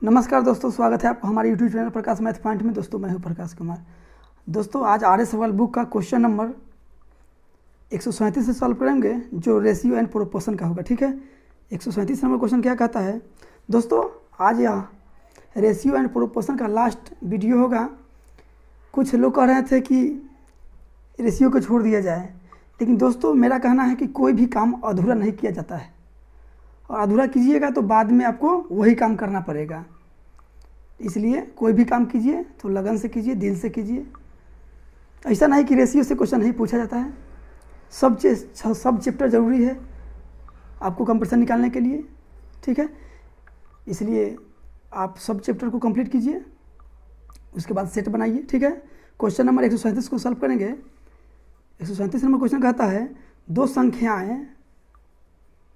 नमस्कार दोस्तों, स्वागत है आपका हमारे यूट्यूब चैनल प्रकाश मैथ पॉइंट में। दोस्तों मैं हूं प्रकाश कुमार। दोस्तों आज आर्य सवाल बुक का क्वेश्चन नंबर 137 से सॉल्व करेंगे, जो रेशियो एंड प्रोपोर्शन का होगा। ठीक है, 137 नंबर क्वेश्चन क्या कहता है दोस्तों। आज यह रेशियो एंड प्रोपोर्शन का लास्ट वीडियो होगा। कुछ लोग कह रहे थे कि रेशियो को छोड़ दिया जाए, लेकिन दोस्तों मेरा कहना है कि कोई भी काम अधूरा नहीं किया जाता है, और अधूरा कीजिएगा तो बाद में आपको वही काम करना पड़ेगा। इसलिए कोई भी काम कीजिए तो लगन से कीजिए, दिल से कीजिए। ऐसा नहीं कि रेशियो से क्वेश्चन नहीं पूछा जाता है। सब चैप्टर ज़रूरी है आपको कंपटीशन निकालने के लिए। ठीक है, इसलिए आप सब चैप्टर को कंप्लीट कीजिए, उसके बाद सेट बनाइए। ठीक है, क्वेश्चन नंबर 137 को सॉल्व करेंगे। 137 नंबर क्वेश्चन कहता है दो संख्याएँ।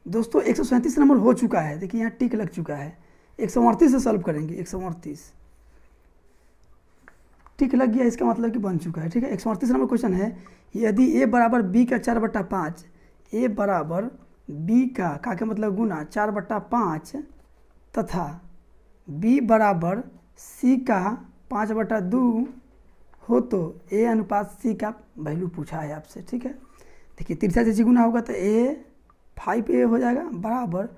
दोस्तों 137 नंबर हो चुका है, देखिए यहाँ टिक लग चुका है। 138 से सॉल्व करेंगे। 138 टिक लग गया, इसका मतलब कि बन चुका है। ठीक है, 138 नंबर क्वेश्चन है यदि a बराबर b का 4/5, a बराबर b का मतलब गुना 4/5 तथा b बराबर c का 5/2 हो तो a अनुपात c का वैल्यू पूछा है आपसे। ठीक है, देखिए तिरछा से गुना होगा तो a 5a हो जाएगा बराबर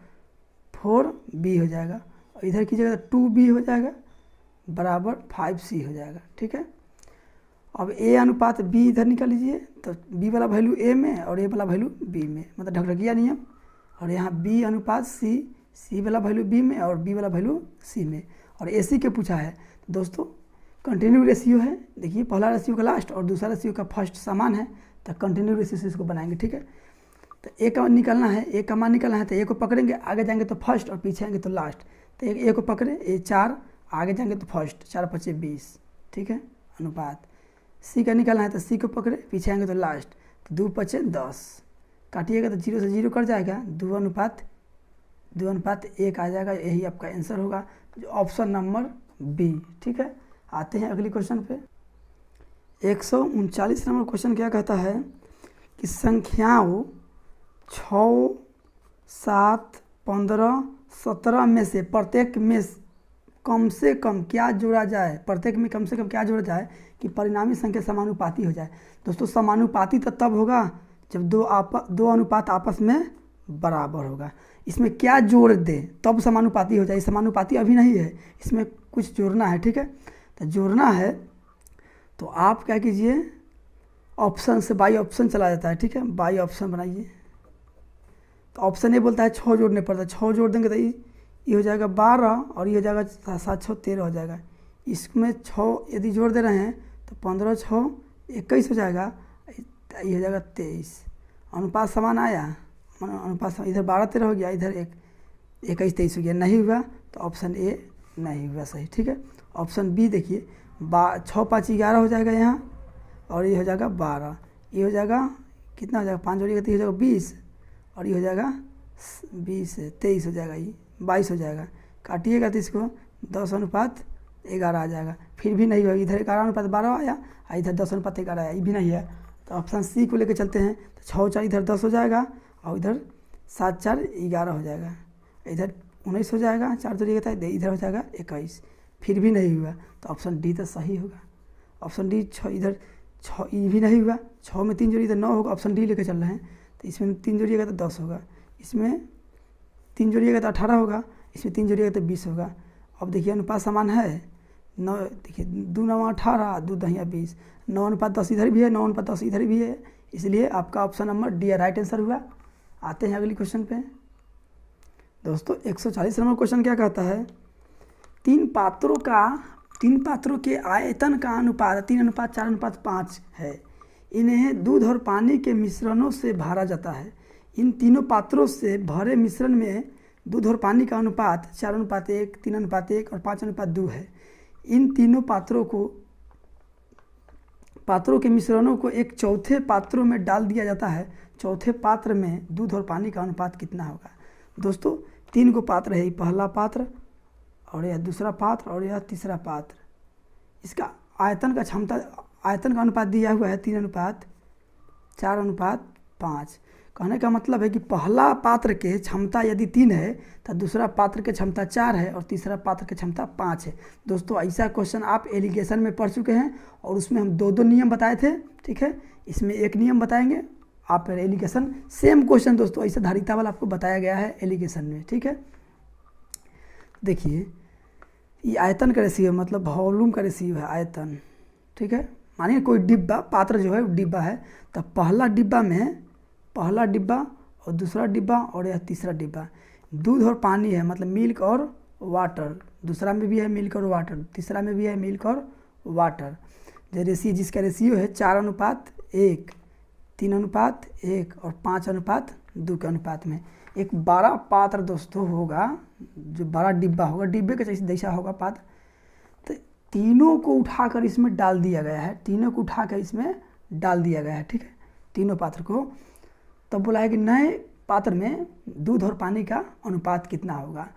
4b हो जाएगा, और इधर कीजिएगा तो 2b हो जाएगा बराबर 5c हो जाएगा। ठीक है, अब a अनुपात b इधर निकाल लीजिए तो b वाला वैल्यू a में और a वाला वैल्यू b में, मतलब ढकढकिया नियम। और यहाँ b अनुपात c वाला वैल्यू b में और b वाला वैल्यू c में, और ac के पूछा है। तो दोस्तों कंटिन्यू रेशियो है, देखिए पहला रेशियो का लास्ट और दूसरा रेशियो का फर्स्ट समान है, तो कंटिन्यू रेशियो से इसको बनाएंगे। ठीक है, तो ए का निकलना है, ए का मान निकलना है तो ए को पकड़ेंगे, आगे जाएंगे तो फर्स्ट और पीछे आएंगे तो लास्ट। तो ए को पकड़े, ए 4, आगे जाएंगे तो फर्स्ट, 4 5 20। ठीक है, अनुपात सी का निकलना है तो सी को पकड़े, पीछे आएंगे तो लास्ट, तो 2 5 10। काटिएगा तो 0 से 0 कट जाएगा, 2 अनुपात 1 आ जाएगा। यही आपका आंसर होगा, जो ऑप्शन नंबर बी। ठीक है, आते हैं अगली क्वेश्चन पे। 139 नंबर क्वेश्चन क्या कहता है कि संख्याओं 6, 7, 15, 17 में से प्रत्येक में कम से कम क्या जोड़ा जाए। प्रत्येक में कम से कम क्या जोड़ा जाए कि परिणामी संख्या समानुपाती हो जाए। दोस्तों समानुपाती तो तब होगा जब दो अनुपात आपस में बराबर होगा। इसमें क्या जोड़ दे तब समानुपाती हो जाए। समानुपाती अभी नहीं है, इसमें कुछ जोड़ना है। ठीक है, तो जोड़ना है तो आप क्या कीजिए, ऑप्शन से बाई ऑप्शन चला जाता है। ठीक है, बाई ऑप्शन बनाइए। तो ऑप्शन ए बोलता है 6 जोड़ने पड़ता है, 6 जोड़ देंगे तो ये हो जाएगा 12 और ये हो जाएगा 7 6 13 हो जाएगा। इसमें 6 यदि जोड़ दे रहे हैं तो 15 6 21 हो जाएगा, ये हो जाएगा 23। अनुपात समान आया, अनुपात इधर 12 13 हो गया, इधर 21 23 हो गया। नहीं हुआ तो ऑप्शन ए नहीं हुआ सही। ठीक है, ऑप्शन बी देखिए 6 5 11 हो जाएगा यहाँ, और ये हो जाएगा 12, ये हो जाएगा कितना हो जाएगा 5 जोड़िएगा तो ये हो जाएगा 20, और ये हो जाएगा 20 23 हो जाएगा, ये 22 हो जाएगा। काटिएगा तो इसको 10 अनुपात 11 आ जाएगा। फिर भी नहीं होगा, इधर 11 अनुपात 12 आया और इधर 10 अनुपात 11 आया, ये भी नहीं है। तो ऑप्शन सी को लेकर चलते हैं। तो 6 4 इधर 10 हो जाएगा, और इधर 7 4 11 हो जाएगा, इधर 19 हो जाएगा, 4 जोड़िएगा तो इधर हो जाएगा 21। फिर भी नहीं हुआ तो ऑप्शन डी तो सही होगा। ऑप्शन डी 6 इधर 6, ये भी नहीं हुआ, 6 में 3 जोड़ी इधर 9 होगा। ऑप्शन डी लेकर चल रहे हैं, तो इसमें 3 जोड़िएगा तो 10 होगा, इसमें 3 जोड़िएगा तो 18 होगा, इसमें 3 जोड़िएगा तो 20 होगा। अब देखिए अनुपात समान है 9, देखिए 2 9 18, 2 10 20, 9 अनुपात 10 इधर भी है, 9 अनुपात 10 इधर भी है, इसलिए आपका option number D right answer हुआ। आते हैं अगली क्वेश्चन पे। दोस्तों 140 नंबर क्वेश्चन क्या कहता है, तीन पात्रों के आयतन का अनुपात 3:4:5 है। इन्हें दूध और पानी के मिश्रणों से भरा जाता है। इन तीनों पात्रों से भरे मिश्रण में दूध और पानी का अनुपात 4:1, 3:1 और 5:2 है। इन तीनों पात्रों के मिश्रणों को एक चौथे पात्रों में डाल दिया जाता है। चौथे पात्र में दूध और पानी का अनुपात कितना होगा। दोस्तों 3 गो पात्र है, पहला पात्र और यह दूसरा पात्र और यह तीसरा पात्र। इसका आयतन का अनुपात दिया हुआ है 3:4:5। कहने का मतलब है कि पहला पात्र के क्षमता यदि 3 है तो दूसरा पात्र के क्षमता 4 है और तीसरा पात्र की क्षमता 5 है। दोस्तों ऐसा क्वेश्चन आप एलिगेशन में पढ़ चुके हैं और उसमें हम 2 नियम बताए थे, ठीक है। इसमें एक नियम बताएंगे आप एलिगेशन, सेम क्वेश्चन दोस्तों ऐसा धारिता वाला आपको बताया गया है एलिगेशन में, ठीक है। देखिए ये आयतन का रेशियो मतलब वॉल्यूम का रेशियो है आयतन, ठीक है। मानिए कोई डिब्बा, पात्र जो है डिब्बा है, तो पहला डिब्बा और दूसरा डिब्बा और यह तीसरा डिब्बा, दूध और पानी है मतलब मिल्क और वाटर, दूसरा में भी है मिल्क और वाटर, तीसरा में भी है मिल्क और वाटर। जो रेशियो जिसका रेशियो है 4:1, 3:1 और 5:2 के अनुपात में एक बड़ा पात्र दोस्तों होगा, जो बड़ा डिब्बा होगा, डिब्बे के जैसा होगा पात्र, तो तीनों को उठाकर इसमें डाल दिया गया है, ठीक है, तीनों पात्र को। तब बोला है कि नए पात्र में दूध और पानी का अनुपात कितना होगा।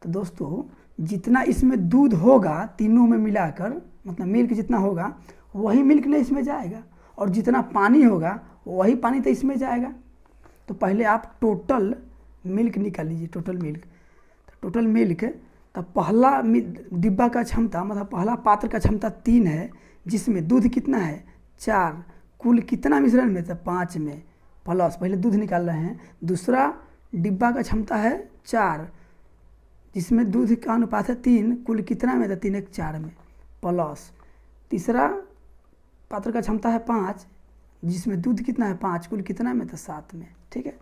तो दोस्तों जितना इसमें दूध होगा तीनों में मिलाकर, मतलब मिल्क जितना होगा वही मिल्क नहीं इसमें जाएगा, और जितना पानी होगा वही पानी तो इसमें जाएगा। तो पहले आप टोटल मिल्क निकाल लीजिए, टोटल मिल्क। तो पहला डिब्बा का क्षमता मतलब पहला पात्र का क्षमता 3 है, जिसमें दूध कितना है 4, कुल कितना मिश्रण में तो 5 में, प्लस पहले दूध निकाल रहे हैं। दूसरा डिब्बा का क्षमता है 4, जिसमें दूध का अनुपात है 3, कुल कितना में तो 3 1 4 में, प्लस तीसरा पात्र का क्षमता है 5, जिसमें दूध कितना है 5, कुल कितना में तो 7 में, ठीक है।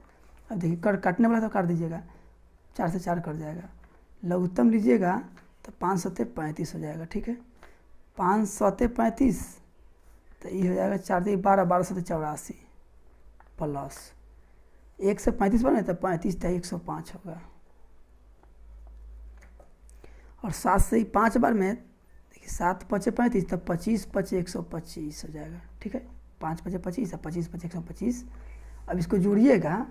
अब देखिए काटने वाला तो काट दीजिएगा, 4 से 4 कट जाएगा, लघुत्तम लीजिएगा तो 5 सत्ते 35 हो जाएगा, ठीक है। 5 सत्ते 35 तो ये हो जाएगा 4 से 12, 12 सत्ते 84, प्लस 1 से 35 बने तो 35 तो 105 होगा, और 7 से 5 बार में देखिए 7 5 35 तब 25 5 125 हो जाएगा, ठीक है। 5 5 25 और 25 5 125। अब इसको जोड़िएगा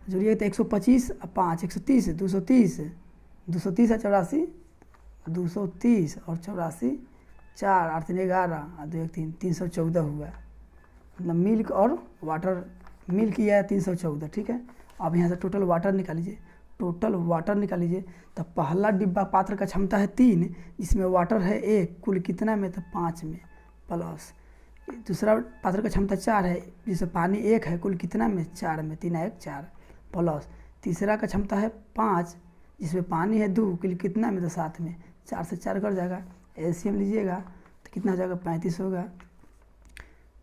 तो 125 और 5 130, 230, 230 और 84, 230 और 84, 4 8 3 11 और 2 1 3, 314 हुआ। मतलब मिल्क और वाटर, मिल्क यह है 314, ठीक है। अब यहाँ से टोटल वाटर निकाल लीजिए, तो पहला डिब्बा पात्र का क्षमता है 3, जिसमें वाटर है 1, कुल कितना में तो 5 में, प्लस दूसरा पात्र का क्षमता 4 है, जिसमें पानी 1 है, कुल कितना में 4 में, 3 1 4, प्लस तीसरा का क्षमता है 5, जिसमें पानी है 2, कुल कितना में तो 7 में, 4 से 4 कर जाएगा। एलसीएम लीजिएगा तो कितना हो जाएगा 35 होगा।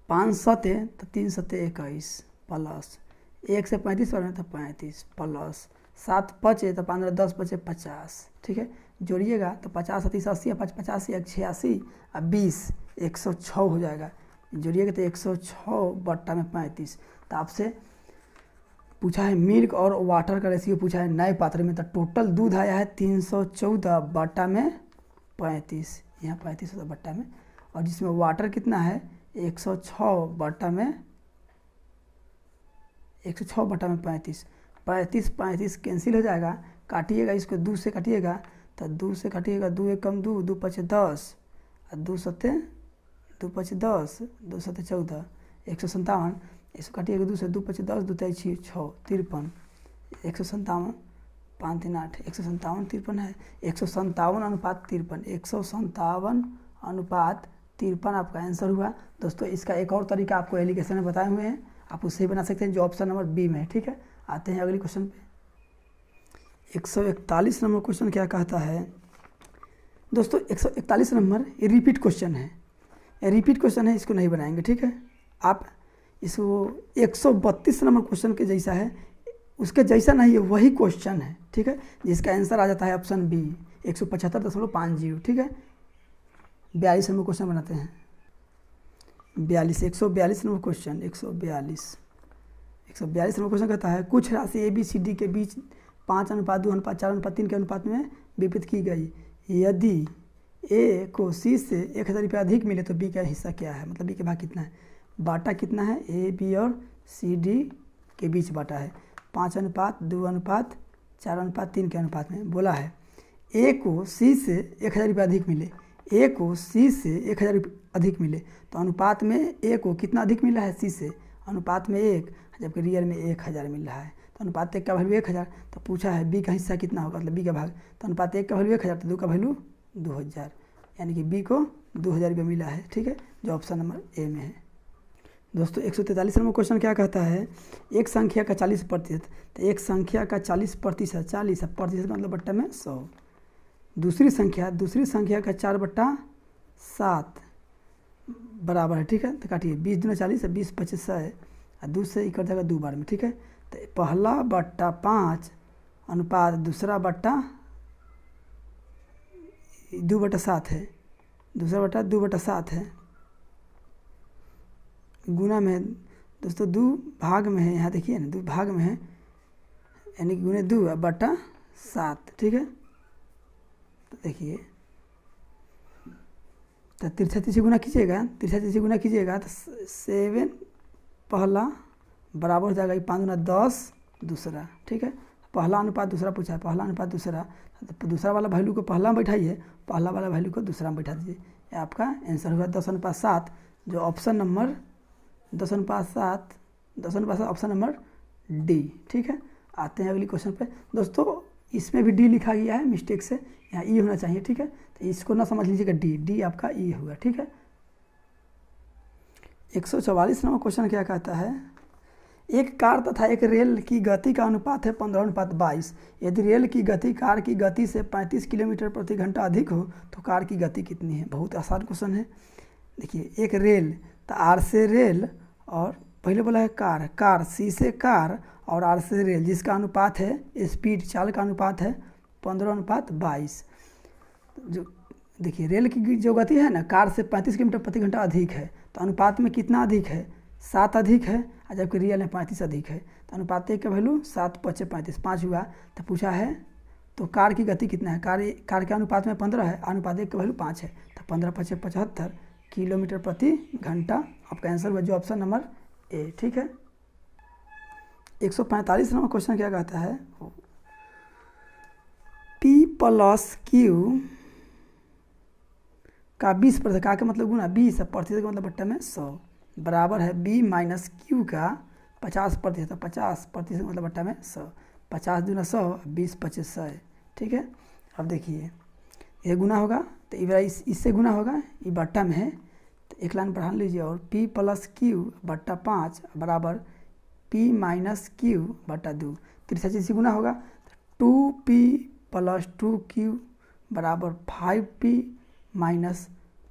5 सत्ते तो 3 सत्ते 21, प्लस 1 से 35 पर में तो 35, प्लस 7 5 तो 15 10 5 50, ठीक है। जोड़िएगा तो 50 30 80 5 85 86 और 20 106 हो जाएगा। जोड़िएगा तो 106 बट्टा में 35। तो आपसे पूछा है मिल्क और वाटर का रेशियो पूछा है नए पात्र में, तो टोटल दूध आया है 314 बट्टा में 35, यहाँ 35 होता बट्टा में, और जिसमें वाटर कितना है 106 बट्टा में 35। 35 कैंसिल हो जाएगा, काटिएगा इसको 2 से काटिएगा तो 2 से काटिएगा, 2 1 कम 2, 2 5 10 और 2 सत्ते 2 5 10, 2 सत्ते 14, 157। इसको काटिएगा 2 से, 2 5 10, 2 3 6 53, 157 5 3 8, 157 53 है, 157:53, 157:53 आपका आंसर हुआ। दोस्तों इसका एक और तरीका आपको एलिगेशन में बताए हुए हैं, आप उससे ही बना सकते हैं जो ऑप्शन नंबर बी में है, ठीक है। आते हैं अगली क्वेश्चन पे। 141 नंबर क्वेश्चन क्या कहता है दोस्तों। 141 नंबर ये रिपीट क्वेश्चन है, इसको नहीं बनाएंगे, ठीक है। आप इसको 132 नंबर क्वेश्चन के जैसा है, उसके जैसा नहीं है, वही क्वेश्चन है, ठीक है, जिसका आंसर आ जाता है ऑप्शन बी 175.50, ठीक है। 42 नंबर क्वेश्चन बनाते हैं। 142 नंबर क्वेश्चन, 142 नंबर क्वेश्चन कहता है कुछ राशि ए बी सी डी के बीच 5:2:4:3 के अनुपात में वितरित की गई। यदि ए को सी से 1000 रुपये अधिक मिले तो बी का हिस्सा क्या है, मतलब बी के भाग कितना है। बाटा कितना है, ए बी और सी डी के बीच बाटा है 5:2:4:3 के अनुपात में। बोला है ए को सी से 1000 रुपये अधिक मिले, तो अनुपात में ए को कितना अधिक मिला है सी से, अनुपात में 1, जबकि रियल में 1000 मिल रहा है। तो अनुपात 1 का वैल्यू 1000, तो पूछा है बी का हिस्सा कितना होगा, मतलब बी का भाग। तो अनुपात 1 का वैल्यू 1000, तो 2 का वैल्यू 2000, यानी कि बी को 2000 रुपये मिला है। ठीक है, जो ऑप्शन नंबर ए में है। दोस्तों 143 नंबर क्वेश्चन क्या कहता है, एक संख्या का 40%, तो एक संख्या का 40%, 40 प्रतिशत का मतलब बट्टा में 100। दूसरी संख्या का 4/7 बराबर है। ठीक है, तो काटिए 20 दूना 40 है, 20 25 100 है, और 2 से कट जाएगा 2 बार में। ठीक है, तो पहला बट्टा 5 अनुपात दूसरा बट्टा 2/7 है, दूसरा बट्टा 2/7 है, गुना में है दोस्तों 2 भाग में है, यहाँ देखिए ना 2 भाग में है, यानी कि गुने 2/7। ठीक है, तो देखिए तो तिरछा तिरछी गुना कीजिएगा तो 7 पहला बराबर हो जाएगा 5 गुना 10 दूसरा। ठीक है, पहला अनुपात दूसरा पूछा है, पहला अनुपात दूसरा, तो दूसरा वाला वैल्यू को पहला में बैठाइए, पहला वाला वैल्यू को दूसरा में बैठा दीजिए। ये आपका आंसर हुआ 10:7, जो option number 10:7 option number D. ठीक है, आते हैं अगली क्वेश्चन पे। दोस्तों इसमें भी डी लिखा गया है मिस्टेक से, यहाँ ई होना चाहिए। ठीक है, तो इसको ना समझ लीजिएगा, डी आपका ई होगा। ठीक है, 144 नंबर क्वेश्चन क्या कहता है, एक कार तथा एक रेल की गति का अनुपात है 15:22। यदि रेल की गति कार की गति से 35 किलोमीटर प्रति घंटा अधिक हो तो कार की गति कितनी है। बहुत आसान क्वेश्चन है। देखिए एक रेल, तो आर से रेल, और पहले बोला है कार सी से कार और आर से रेल, जिसका अनुपात है स्पीड चाल का अनुपात है 15:22। जो देखिए रेल की जो गति है ना, कार से 35 किलोमीटर प्रति घंटा अधिक है, तो अनुपात में कितना अधिक है, 7 अधिक है, और जबकि रियल में 35 अधिक है। तो अनुपात 1 का वैल्यू 7 × 5 = 35, 5 हुआ। तो पूछा है तो कार की गति कितना है, कार के अनुपात में 15 है, अनुपात 1 का वैल्यू 5 है, तो 15 × 5 = 75 किलोमीटर प्रति घंटा आपका आंसर हुआ, जो ऑप्शन नंबर ए। ठीक है, 145 नंबर क्वेश्चन क्या कहता है, P + Q का 20% का मतलब गुना 20 प्रतिशत का मतलब बट्टा में 100 बराबर है B - Q का 50%, 50% का मतलब बट्टा में 100, 50 दूना 100, 20 25 100 है। ठीक है, अब देखिए ये गुना होगा, तो इससे गुना होगा, ये बट्टा में है, तो एक लाइन बढ़ा लीजिए, और P + Q बट्टा 5 बराबर P - Q बट्टा 2, तिरछा चीज गुना होगा, तो 2P + 2Q बराबर 5P -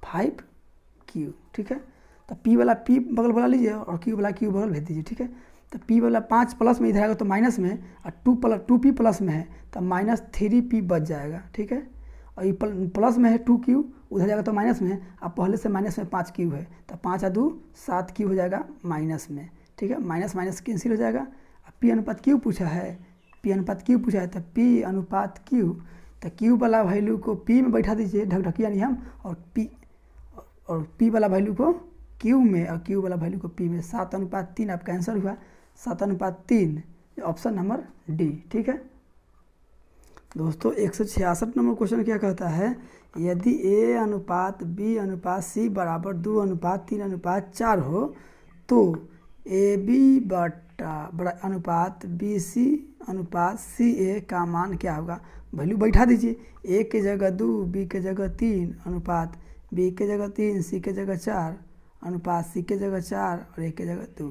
5Q। ठीक है, तो P वाला P बगल बुला लीजिए और Q वाला Q बगल भेज दीजिए। ठीक है, तो P वाला 5 प्लस में इधर आएगा तो माइनस में, और 2P प्लस में है तो -3P बच जाएगा। ठीक है, और ये प्लस में है 2Q, उधर जाएगा तो माइनस में है, अब पहले से माइनस में 5Q है, तो 5 × 2 7Q हो जाएगा माइनस में। ठीक है, माइनस माइनस कैंसिल हो जाएगा। अब P अनुपात Q पूछा है, तो P अनुपात Q, तो Q वाला वैल्यू को P में बैठा दीजिए, ढकढकिया नियम, और P वाला वैल्यू को Q में, और Q वाला वैल्यू को P में। 7:3 आपका आंसर हुआ, 7:3 ऑप्शन नंबर डी। ठीक है दोस्तों, 166 नंबर क्वेश्चन क्या कहता है, यदि A अनुपात B अनुपात C बराबर 2:3:4 हो तो AB बटा अनुपात BC अनुपात CA का मान क्या होगा। वैल्यू बैठा दीजिए, A के जगह 2, B के जगह 3 अनुपात B के जगह 3, C के जगह 4 अनुपात C के जगह 4 और A के जगह 2।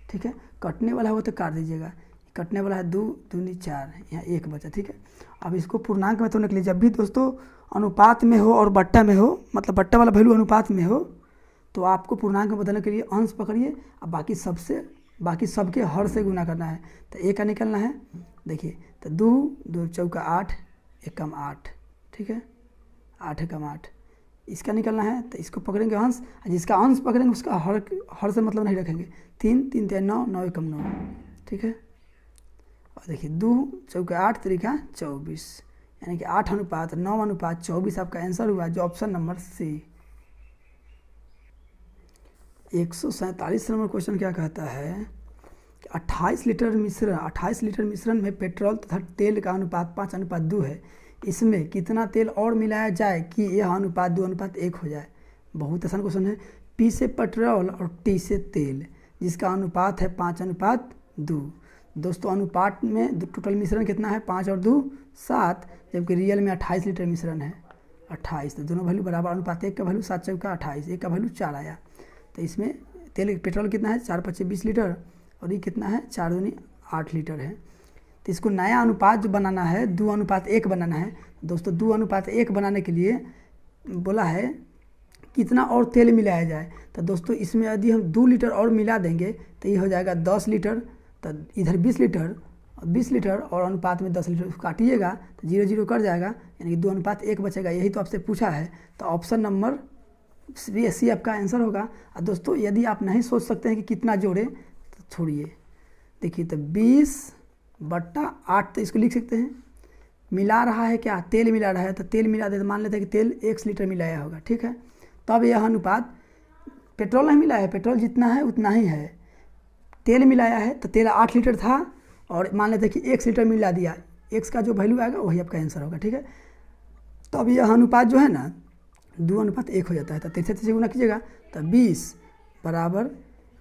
ठीक है, कटने वाला हो तो काट दीजिएगा, कटने वाला है 2 दूनी 4, यहाँ 1 बचा। ठीक है, अब इसको पूर्णांक में तो निकलिए, जब भी दोस्तों अनुपात में हो और बट्टा में हो, मतलब बट्टा वाला वैल्यू अनुपात में हो, तो आपको पूर्णांक में बदलने के लिए अंश पकड़िए, अब बाकी सबके हर से गुना करना है। तो A का निकलना है, देखिए तो 2 2 चौका 8, 1 कम 8। ठीक है, 8 कम 8 इसका निकलना है, तो इसको पकड़ेंगे अंश, जिसका अंश पकड़ेंगे उसका हर से मतलब नहीं रखेंगे। 3 3 3 9, 9 कम 9। ठीक है, और देखिए 2 चौका 8 3 24, यानी कि 8:9:24 आपका आंसर हुआ, जो option number C. 147 number question क्या कहता है, 28 लीटर मिश्रण में पेट्रोल तथा तेल का अनुपात 5:2 है, इसमें कितना तेल और मिलाया जाए कि यह अनुपात 2:1 हो जाए। बहुत आसान क्वेश्चन है। P से पेट्रोल और T से तेल, जिसका अनुपात है 5:2। दोस्तों अनुपात में टोटल मिश्रण कितना है 5 और 2 7, जबकि रियल में 28 लीटर मिश्रण है 28। तो दोनों वैल्यू बराबर, अनुपात 1 का वैल्यू 7 चौका 28, 1 का वैल्यू 4 आया। तो इसमें पेट्रोल कितना है 4 × 5 = 20 लीटर और ये कितना है 4 दूनी 8 लीटर है। तो इसको नया अनुपात जो बनाना है 2:1 बनाना है। दोस्तों 2:1 बनाने के लिए बोला है कितना और तेल मिलाया जाए। तो दोस्तों इसमें यदि हम 2 लीटर और मिला देंगे तो ये हो जाएगा 10 लीटर। तो इधर 20 लीटर और अनुपात में 10 लीटर काटिएगा तो 0 0 कट जाएगा, यानी कि 2:1 बचेगा। यही तो आपसे पूछा है, तो ऑप्शन नंबर सी आपका आंसर होगा। और दोस्तों यदि आप नहीं सोच सकते हैं कि कितना जोड़े तो छोड़िए, देखिए तो 20/8 तो इसको लिख सकते हैं। मिला रहा है क्या, तेल मिला रहा है, तो तेल मिला दे तो मान लेते हैं कि तेल 1 लीटर मिलाया होगा, ठीक है। तब यह अनुपात, पेट्रोल नहीं मिलाया है, पेट्रोल जितना है उतना ही है। तेल मिलाया है तो तेल 8 लीटर था और मान लेते हैं कि 1 लीटर मिला दिया, एक्स का जो वैल्यू आएगा वही आपका आंसर होगा, ठीक है। तो अब यह अनुपात जो है ना 2:1 हो जाता है। तो 33 से गुना कीजिएगा तो 20 बराबर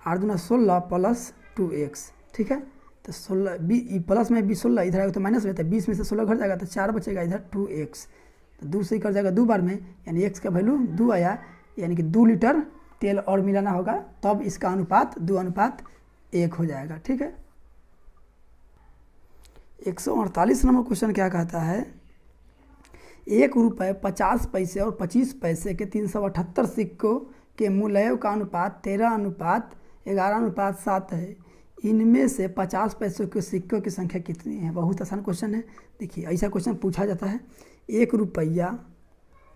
8 दूना 16 + 2x, ठीक है। तो 16 प्लस में 20 16 इधर आएगा तो माइनस में, तो 20 में से 16 घट जाएगा तो 4 बचेगा, इधर 2x। तो 2 से ही कर जाएगा 2 बार में, यानी x का वैल्यू 2 आया, यानी कि 2 लीटर तेल और मिलाना होगा, तब इसका अनुपात 2:1 हो जाएगा, ठीक है। 148 नंबर क्वेश्चन क्या कहता है, 1 रुपये 50 पैसे और 25 पैसे के 378 सिक्कों के मूल्यों का अनुपात 13:11:7 है। इनमें से 50 पैसों के सिक्कों की संख्या कितनी है। बहुत आसान क्वेश्चन है। देखिए ऐसा क्वेश्चन पूछा जाता है, 1 रुपया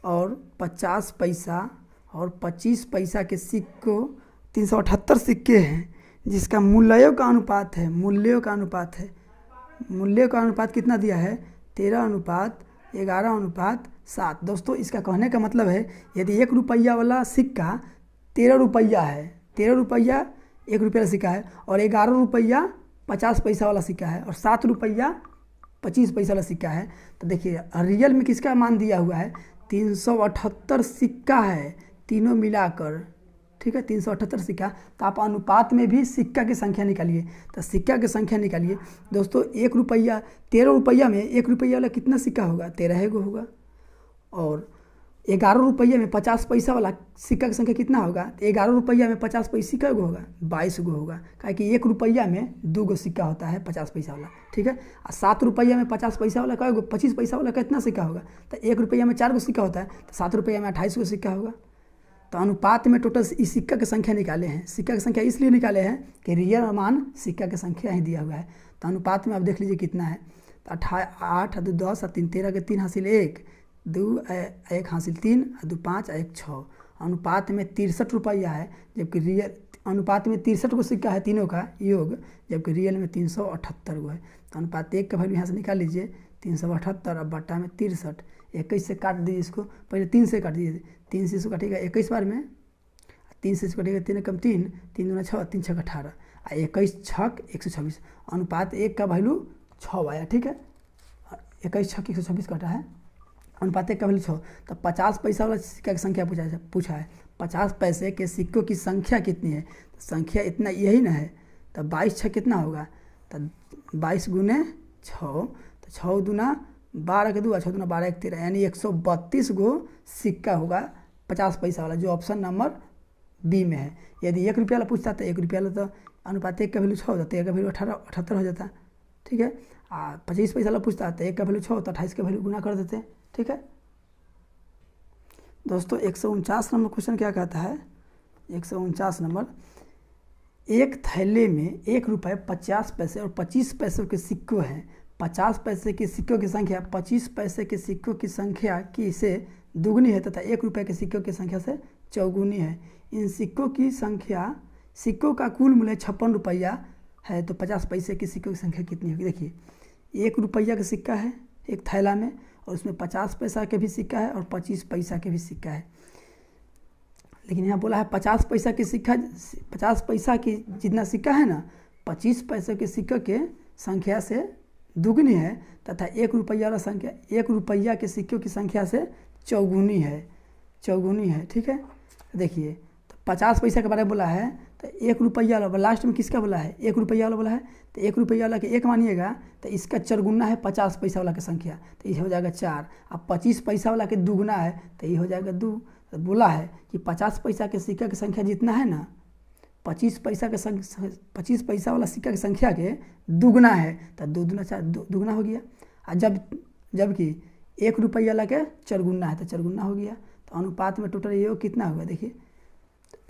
और 50 पैसा और 25 पैसा के सिक्कों 378 सिक्के हैं, जिसका मूल्यों का अनुपात है, मूल्यों का अनुपात कितना दिया है 13:11:7। दोस्तों इसका कहने का मतलब है, यदि 1 रुपया वाला सिक्का 13 रुपया है, 13 रुपया 1 रुपये का सिक्का है, और 11 रुपया 50 पैसा वाला सिक्का है, और 7 रुपया 25 पैसा वाला सिक्का है, तो देखिए रियल में किसका मान दिया हुआ है 378 सिक्का है, तीनों मिलाकर, ठीक है 378 सिक्का। तो आप अनुपात में भी सिक्का की संख्या निकालिए। तो सिक्का की संख्या निकालिए दोस्तों, 1 रुपया 13 रुपया में 1 रुपया वाला कितना सिक्का होगा 13 गो होगा, और 11 रुपये में 50 पैसा वाला सिक्का की संख्या कितना होगा, 11 रुपया में 50 पैसा का होगा 22 गो होगा, क्या कि 1 रुपया में 2 गो सिक्का होता है 50 पैसा वाला, ठीक है। और 7 रुपया में 50 पैसा वाला क्या 25 पैसा वाला कितना सिक्का होगा, तो 1 रुपया में 4 गो सिक्का होता है, तो 7 रुपया में 28 गो सिक्का होगा। तो अनुपात में टोटल इस सिक्का की संख्या निकाले हैं। सिक्का की संख्या इसलिए निकाले हैं कि रियल मान सिक्का की संख्या ही दिया हुआ है। तो अनुपात में आप देख लीजिए कितना है, तो 8 2 10 3 13 के 3 हासिल 1 2 1 हासिल 3 2 5 1 6। अनुपात में 63 रुपया है, जबकि रियल अनुपात में 63 गो सिक्का है तीनों का योग, जबकि रियल में 378 गो है। तो अनुपात 1 का वैल्यू यहाँ से निकाल लीजिए 378 और बट्टा में 63, 21 से काट दीजिए इसको, पहले 3 से काट दीजिए, 3 से इसको काटिएगा 21 बार में, 3 से इसको काटिएगा 3 कम 3 3 दूना 6 3 6 18 और 21 छक 126। अनुपात 1 का वैल्यू 6 आया, ठीक है। 21 छक 126 कटा है, अनुपात 1 का वैल्यू 6। तो 50 पैसा वाला सिक्का की संख्या पूछा है, 50 पैसे के सिक्कों की संख्या कितनी है, तो संख्या इतना यही ना है, तो 22 छः कितना होगा, तो 22 गुने 6, तो 6 दूना 12 के 2 6 दूना 12 1 13, यानी 132 गो सिक्का होगा 50 पैसा वाला, जो ऑप्शन नंबर बी में है। यदि 1 रुपया वाला पूछता तो 1 रुपया वाला तो अनुपात 1 का वैल्यू 6 हो जाता है, 1 का वैल्यू 78 हो जाता, ठीक है। 25 पैसा वाला पूछता तो 1 का वैल्यू 6 तो 28 का वैल्यू गुना कर देते, ठीक है। दोस्तों 149 नंबर क्वेश्चन क्या कहता है, 149 नंबर, एक थैले में 1 रुपये 50 पैसे और 25 पैसों के सिक्कों हैं। 50 पैसे के सिक्कों की संख्या 25 पैसे के सिक्कों की संख्या की से दुगनी है तथा 1 रुपये के सिक्कों की संख्या से चौगुनी है। इन सिक्कों की संख्या, सिक्कों का कुल मूल्य 56 रुपया है, तो 50 पैसे के सिक्कों की संख्या कितनी होगी। देखिए 1 रुपया का सिक्का है एक थैला में, और उसमें 50 पैसा के भी सिक्का है और 25 पैसा के भी सिक्का है, लेकिन यहाँ बोला है 50 पैसा के सिक्का, 50 पैसा की जितना सिक्का है ना 25 पैसे के सिक्के के संख्या से दुगनी है तथा 1 रुपया वाला संख्या 1 रुपया के सिक्कों की संख्या से चौगुनी है, ठीक है। देखिए तो 50 पैसा के बारे में बोला है, तो 1 रुपया वाला लास्ट में किसका बोला है, 1 रुपया वाला बोला है, तो 1 रुपया वाला के 1 मानिएगा तो इसका चरगुना है 50 पैसा वाला की संख्या, तो ये हो जाएगा 4। अब 25 पैसा वाला के दुगुना है तो ये हो जाएगा 2। तो बोला है कि 50 पैसा के सिक्का की संख्या जितना है ना, 25 पैसा वाला सिक्का की संख्या के दुगुना है, तो 2 दूना 4, दुगुना हो गया। और जबकि 1 रुपया वाला के चरगुना है तो चरगुना हो गया। तो अनुपात में टोटल योग कितना हुआ देखिए,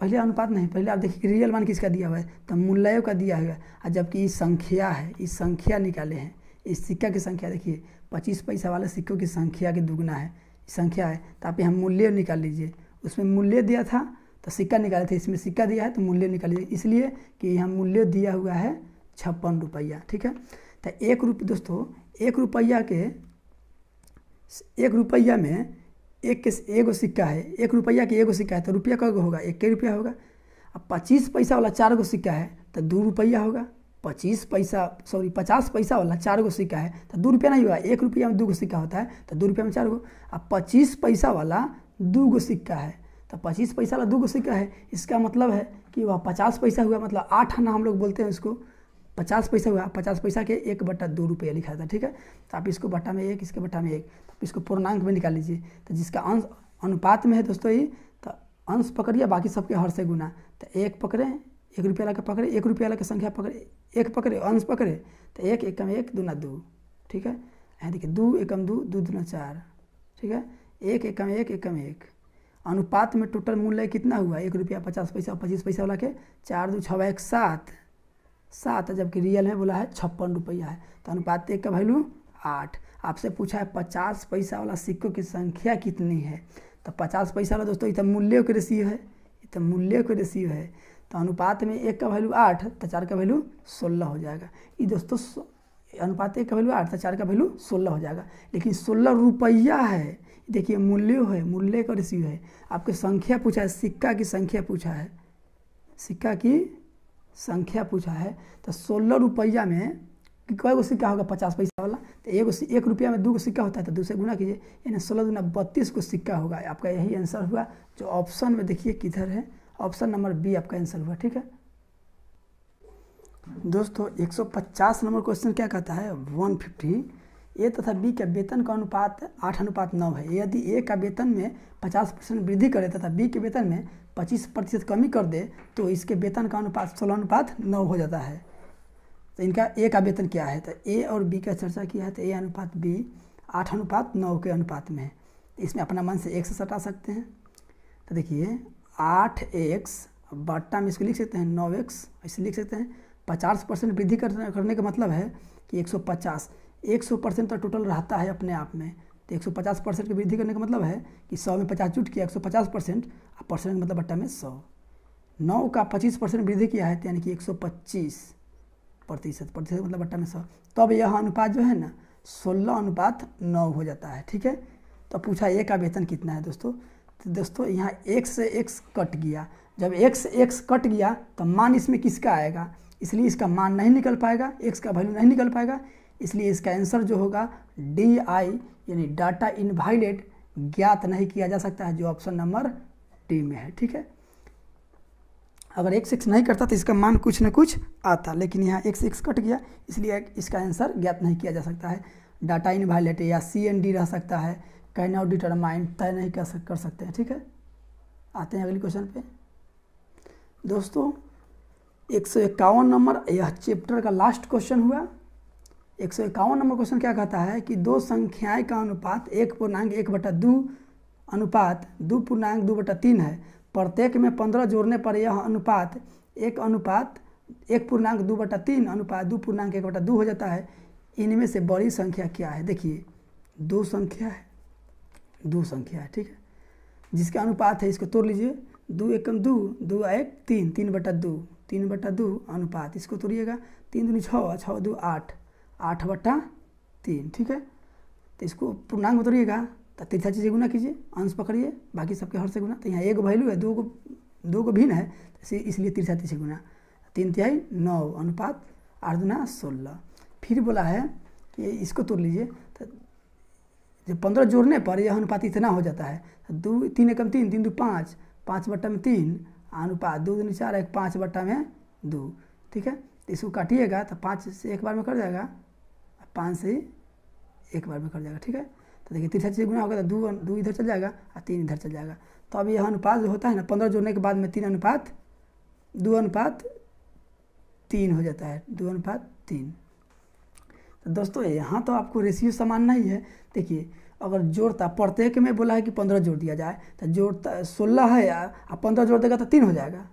पहले अनुपात नहीं, पहले आप देखिए कि रियल मान किसका दिया हुआ है, तो मूल्यों का दिया हुआ है। और जबकि इस संख्या है, इस संख्या निकाले हैं, इस सिक्का की संख्या देखिए 25 पैसा वाले सिक्कों की संख्या के दुगुना है, संख्या है, तो आप यहाँ मूल्य निकाल लीजिए। उसमें मूल्य दिया था तो सिक्का निकाले थे, इसमें सिक्का दिया है तो मूल्य निकाल लीजिए, इसलिए कि यहाँ मूल्य दिया हुआ है 56 रुपया। ठीक है, तो 1 रुपये दोस्तों, 1 रुपया के 1 रुपया में एगो सिक्का है, 1 रुपया के एगो सिक्का है तो रुपया का होगा 1 रुपया होगा। अब 25 पैसा वाला 4 गो सिक्का है तो 2 रुपया होगा। 50 पैसा वाला 4 गो सिक्का है तो 2 रुपया नहीं होगा, 1 रुपया में 2 गो सिक्का होता है तो 2 रुपया में 4 गो। अब 25 पैसा वाला 2 गो सिक्का है तो 25 पैसा वाला 2 गो सिक्का है, इसका मतलब है कि वह 50 पैसा हुआ, मतलब 8 आना हम लोग बोलते हैं उसको, 50 पैसा हुआ, 50 पैसा के 1/2 रुपया लिखा था। ठीक है, तो आप इसको बटा में 1, इसके बटा में 1, तो इसको पूर्णांक में निकाल लीजिए। तो जिसका अंश अनुपात में है दोस्तों ये, तो अंश पकड़िए, बाकी सबके हर से गुना। तो 1 पकड़े, 1 रुपया वाला के पकड़े, 1 रुपया वाला की संख्या पकड़े, 1 पकड़े, अंश पकड़े, तो 1 एकम 1 दूना 2। ठीक है, यहाँ देखिए 2 एकम 2, 2 दूना 4। ठीक है, 1 एकम 1 एकम 1। अनुपात में टोटल मूल्य कितना हुआ, 1 रुपया 50 पैसा, 25 पैसा वाला के 4 2 6 1 7, जबकि रियल में बोला है 56 रुपया है। तो अनुपात 1 का वैल्यू 8। आपसे पूछा है 50 पैसा वाला सिक्कों की संख्या कितनी है, तो 50 पैसा वाला दोस्तों इतना मूल्यों के रेशियो है, इतना मूल्यों के रेशियो है। तो अनुपात में 1 का वैल्यू 8 तो 4 का वैल्यू 16 हो जाएगा। ये दोस्तों अनुपात 1 का वैल्यू 8 तो 4 का वैल्यू 16 हो जाएगा। लेकिन 16 रुपया है, देखिए मूल्य है, मूल्य का रेशियो है। आपको संख्या पूछा है, सिक्का की संख्या पूछा है, सिक्का की संख्या पूछा है, तो 16 रुपया में कई गो सिक्का होगा 50 पैसा वाला, तो 1 रुपया में 2 गो सिक्का होता है तो 2 से गुना कीजिए, यानी 16 दूना 32 को सिक्का होगा। आपका यही आंसर हुआ, जो ऑप्शन में देखिए किधर है, ऑप्शन नंबर बी आपका आंसर हुआ। ठीक है दोस्तों, 150 नंबर क्वेश्चन क्या कहता है, 150 ए तथा बी के वेतन का अनुपात 8:9 है। यदि ए का वेतन में 50% वृद्धि करे तथा बी के वेतन में 25% कमी कर दे तो इसके वेतन का अनुपात 16:9 हो जाता है। तो इनका ए का वेतन क्या है, तो ए और बी का चर्चा किया है, तो ए अनुपात बी 8:9 के अनुपात में है। इसमें अपना मन से 1 से सटा सकते हैं। तो देखिए 8x बट्टा में इसको लिख सकते हैं 9x, ऐसे लिख सकते हैं। 50% वृद्धि करने का मतलब है कि 150% तो टोटल रहता है अपने आप में, तो 150% की वृद्धि करने का मतलब है कि 100 में 50 जुट किया 150%, और परसेंट का मतलब बट्टा में 100। 9 का 25% वृद्धि किया है, यानी कि 125% मतलब बट्टा में 100। तब यह अनुपात जो है ना 16:9 हो जाता है। ठीक है, तो पूछा ए का वेतन कितना है दोस्तों, तो दोस्तों यहाँ x से x कट गया, जब x से x कट गया तो मान इसमें किसका आएगा, इसलिए इसका मान नहीं निकल पाएगा, x का वैल्यू नहीं निकल पाएगा, इसलिए इसका आंसर जो होगा DI यानी डाटा इनवैलिड, ज्ञात नहीं किया जा सकता है, जो ऑप्शन नंबर डी में है। ठीक है, अगर x नहीं करता तो इसका मान कुछ न कुछ आता, लेकिन यहाँ x कट गया, इसलिए इसका आंसर ज्ञात नहीं किया जा सकता है। डाटा इनवैलिड या CND रह सकता है, कैन नॉट डिटरमाइन, तय नहीं कर सकते हैं। ठीक है, आते हैं अगले क्वेश्चन पे दोस्तों। 151 नंबर, यह चैप्टर का लास्ट क्वेश्चन हुआ। 151 नंबर क्वेश्चन क्या कहता है कि दो संख्याएं का अनुपात 1.1/2 अनुपात 2.2/3 है। प्रत्येक में 15 जोड़ने पर यह अनुपात 1.2/3 अनुपात 2.1/2 हो जाता है। इनमें से बड़ी संख्या क्या है, देखिए दो संख्या है, ठीक है, जिसका अनुपात है, इसको तोड़ लीजिए, 2 एकम 2, 2 1 3, 3/2 अनुपात, इसको तोड़िएगा, 3 दूनी 6, 6 2 8, 8/3। ठीक है, तो इसको पूर्णांक में तोड़िएगा तो तीसरा चीज़ गुना कीजिए, अंश पकड़िए, बाकी सबके हर से गुना। तो यहाँ एक वैल्यू है, दो को भिन्न है, इसलिए तीसरा तीसरी गुना, 3 × 9 अनुपात 8 दूना 16। फिर बोला है कि इसको तोड़ लीजिए, तो जब 15 जोड़ने पर यह अनुपात इतना हो जाता है, 2 3 एकम 3, 3 2 5, 5/3, अनुपात 2 दूनी 4 1 5 बट्टा में 2, ठीक है। तो इसको काटिएगा तो 5 से एक बार में कट जाएगा, 5 से एक बार में कट जाएगा, ठीक है। तो देखिए तिरछा चीज़ गुना होगा तो 2 इधर चल जाएगा और 3 इधर चल जाएगा। तो अब यह अनुपात जो होता है ना 15 जोड़ने के बाद में 3 अनुपात 2 अनुपात 3 हो जाता है, 2 अनुपात 3। तो दोस्तों यहाँ तो आपको रेशियो समान नहीं है। देखिए अगर जोड़ता प्रत्येक में बोला है कि 15 जोड़ दिया जाए तो जोड़ता 16 है और 15 जोड़ देगा तो 3 हो जाएगा,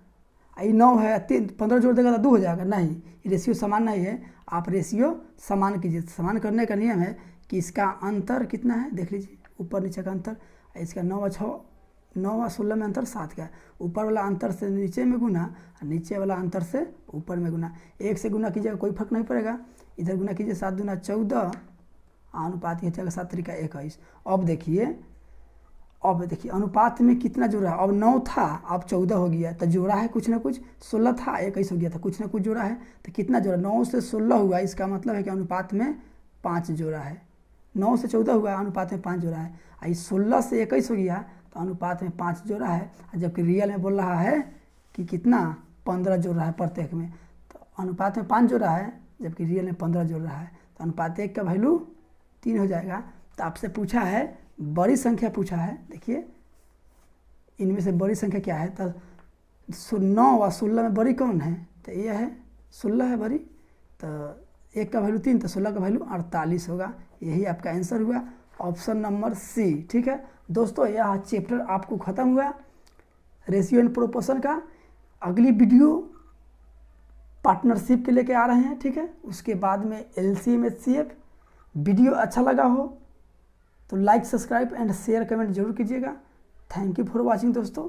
ये 9 है 15 जोड़ देगा तो 2 हो जाएगा, नहीं, ये रेशियो समान नहीं है। आप रेशियो समान कीजिए। समान करने का नियम है कि इसका अंतर कितना है देख लीजिए, ऊपर नीचे का अंतर, इसका 9 और 16 में अंतर 7 का है। ऊपर वाला अंतर से नीचे में गुना और नीचे वाला अंतर से ऊपर में गुना, 1 से गुना कीजिएगा कोई फर्क नहीं पड़ेगा, इधर गुना कीजिए 7 दूना 14 अनुपात ये चलेगा 7 त्रिका 21। अब देखिए अनुपात में कितना जोड़ा है, अब 9 था अब 14 हो गया, तो जोड़ा है कुछ ना कुछ, 16 था 21 हो गया था, कुछ ना कुछ जोड़ा है। तो कितना जोड़ा, 9 से 16 हुआ, इसका मतलब है कि अनुपात में 5 जोड़ा है। 9 से 14 हुआ, अनुपात में 5 जोड़ा है। और 16 से 21 हो गया तो अनुपात में 5 जोड़ा है, जबकि रियल में बोल रहा है कि कितना 15 जोड़ रहा है प्रत्येक में। तो अनुपात में 5 जोड़ा है जबकि रियल में 15 जोड़ रहा है, तो अनुपात 1 का वैल्यू 3 हो जाएगा। तो आपसे पूछा है बड़ी संख्या पूछा है, देखिए इनमें से बड़ी संख्या क्या है, तो 9 और 16 में बड़ी कौन है, तो ये है 16 है बड़ी। तो 1 का वैल्यू 3 तो 16 का वैल्यू 48 होगा। यही आपका आंसर हुआ, ऑप्शन नंबर सी, ठीक है। दोस्तों यह चैप्टर आपको ख़त्म हुआ रेशियो एंड प्रोपोर्शन का। अगली वीडियो पार्टनरशिप के लेके आ रहे हैं, ठीक है। उसके बाद में LCM HCF। वीडियो अच्छा लगा हो तो like subscribe and share comment जरूर कीजिएगा। थैंक यू फॉर वॉचिंग दोस्तों।